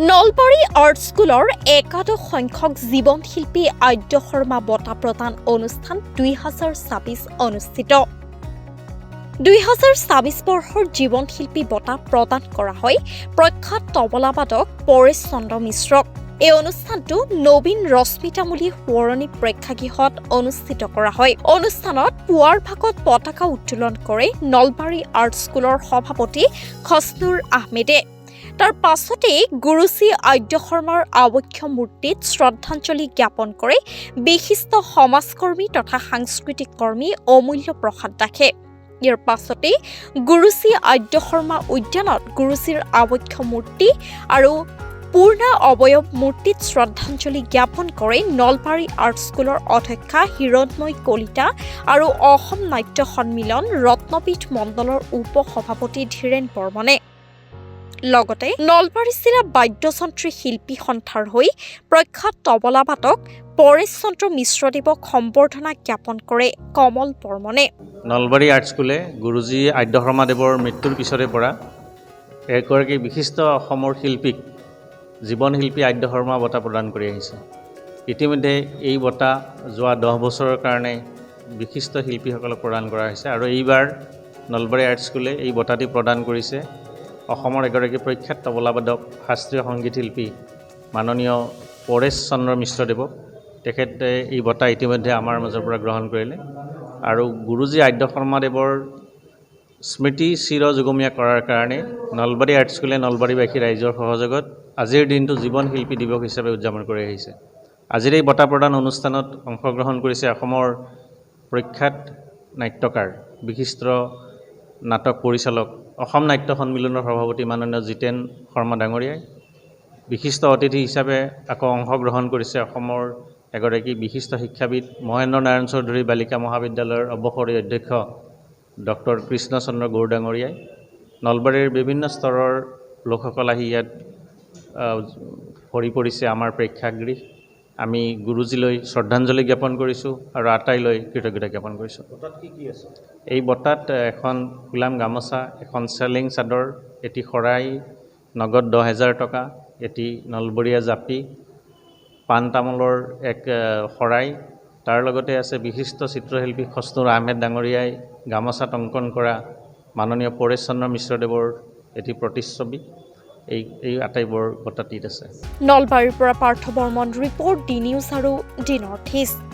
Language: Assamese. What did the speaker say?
নলবাৰী আৰ্ট স্কুলৰ একাদশ সংখ্যক জীৱন শিল্পী আদ্য শৰ্মা বঁটা প্ৰদান অনুষ্ঠান 2026 অনুষ্ঠিত। 2026 বৰ্ষৰ জীৱন শিল্পী বঁটা প্ৰদান কৰা হয় প্ৰখ্যাত তবলাবাদক পৰেশ চন্দ্ৰ মিশ্ৰক। এই অনুষ্ঠানটো নবীন ৰশ্মিতামূলী সোঁৱৰণী প্ৰেক্ষাগৃহত অনুষ্ঠিত কৰা হয়। অনুষ্ঠানত পুৱাৰ ভাগত পতাকা উত্তোলন কৰে নলবাৰী আৰ্ট স্কুলৰ সভাপতি খছনুৰ আহমেদে। তাৰ পাছতেই গুৰুজী আদ্য শৰ্মাৰ আৱক্ষ মূৰ্তিত শ্ৰদ্ধাঞ্জলি জ্ঞাপন কৰে বিশিষ্ট সমাজকৰ্মী তথা সাংস্কৃতিক কৰ্মী অমূল্য প্ৰসাদ দাসে। ইয়াৰ পাছতেই গুৰুজী আদ্য শৰ্মা উদ্যানত গুৰুজীৰ আৱক্ষ মূৰ্তি আৰু পূৰ্ণ অৱয়ব মূৰ্তিত শ্ৰদ্ধাঞ্জলি জ্ঞাপন কৰে নলবাৰী আৰ্ট স্কুলৰ অধ্যক্ষা হিৰণময় কলিতা আৰু অসম নাট্য সন্মিলন ৰত্নপীঠ মণ্ডলৰ উপ সভাপতি ধীৰেন বৰ্মনে। লগতে নলবাৰী জিলা বাদ্যযন্ত্ৰী শিল্পী সন্থাৰ হৈ প্ৰখ্যাত তবলাবাদক পৰেশ চন্দ্ৰ মিশ্ৰদেৱক সম্বৰ্ধনা জ্ঞাপন কৰে কমল বৰ্মনে। নলবাৰী আৰ্ট স্কুলে গুৰুজী আদ্য শৰ্মাদেৱৰ মৃত্যুৰ পিছৰে পৰা এগৰাকী বিশিষ্ট অসমৰ শিল্পীক জীৱন শিল্পী আদ্য শৰ্মা বঁটা প্ৰদান কৰি আহিছে। ইতিমধ্যে এই বঁটা যোৱা 10 বছৰৰ কাৰণে বিশিষ্ট শিল্পীসকলক প্ৰদান কৰা হৈছে আৰু এইবাৰ নলবাৰী আৰ্ট স্কুলে এই বঁটাটি প্ৰদান কৰিছে অসমৰ এগৰাকী প্ৰখ্যাত তবলাবাদক শাস্ত্ৰীয় সংগীত শিল্পী মাননীয় পৰেশ চন্দ্ৰ মিশ্ৰদেৱক। তেখেতে এই বঁটা ইতিমধ্যে আমাৰ মাজৰ পৰা গ্ৰহণ কৰিলে আৰু গুৰুজী আদ্য শৰ্মাদেৱৰ স্মৃতি চিৰ যুগমীয়া কৰাৰ কাৰণে নলবাৰী আৰ্ট স্কুলে নলবাৰীবাসী ৰাইজৰ সহযোগত আজিৰ দিনটো জীৱন শিল্পী দিৱস হিচাপে উদযাপন কৰি আহিছে। আজিৰ এই বঁটা প্ৰদান অনুষ্ঠানত অংশগ্ৰহণ কৰিছে অসমৰ প্ৰখ্যাত নাট্যকাৰ বিশিষ্ট নাটক পৰিচালক অসম নাট্য সন্মিলনৰ সভাপতি মাননীয় জিতেন শৰ্মা ডাঙৰীয়াই। বিশিষ্ট অতিথি হিচাপে আকৌ অংশগ্ৰহণ কৰিছে অসমৰ এগৰাকী বিশিষ্ট শিক্ষাবিদ মহেন্দ্ৰ নাৰায়ণ চৌধুৰী বালিকা মহাবিদ্যালয়ৰ অৱসৰী অধ্যক্ষ ডক্টৰ কৃষ্ণচন্দ্ৰ গৌৰ ডাঙৰীয়াই। নলবাৰীৰ বিভিন্ন স্তৰৰ লোকসকল আহি ইয়াত ভৰি পৰিছে আমাৰ প্ৰেক্ষাগৃহ। আমি গুৰুজীলৈ শ্ৰদ্ধাঞ্জলি জ্ঞাপন কৰিছোঁ আৰু আটাইলৈ কৃতজ্ঞতা জ্ঞাপন কৰিছোঁ। এই বঁটাত এখন গোলাম গামোচা, এখন চেলেং চাদৰ, এটি শৰাই, নগদ 10,000 টকা, এটি নলবৰীয়া জাপি, পাণ তামোলৰ এক শৰাই, তাৰ লগতে আছে বিশিষ্ট চিত্ৰশিল্পী খছনুৰ আহমেদ ডাঙৰীয়াই গামোচাত অংকন কৰা মাননীয় পৰেশ চন্দ্ৰ মিশ্ৰদেৱৰ এটি প্ৰতিচ্ছবি। এই আটাইবোৰ বঁটাটিত আছে। নলবাৰীৰ পৰা Partha Barman report, the news আৰু ডি নৰ্থ ইষ্ট।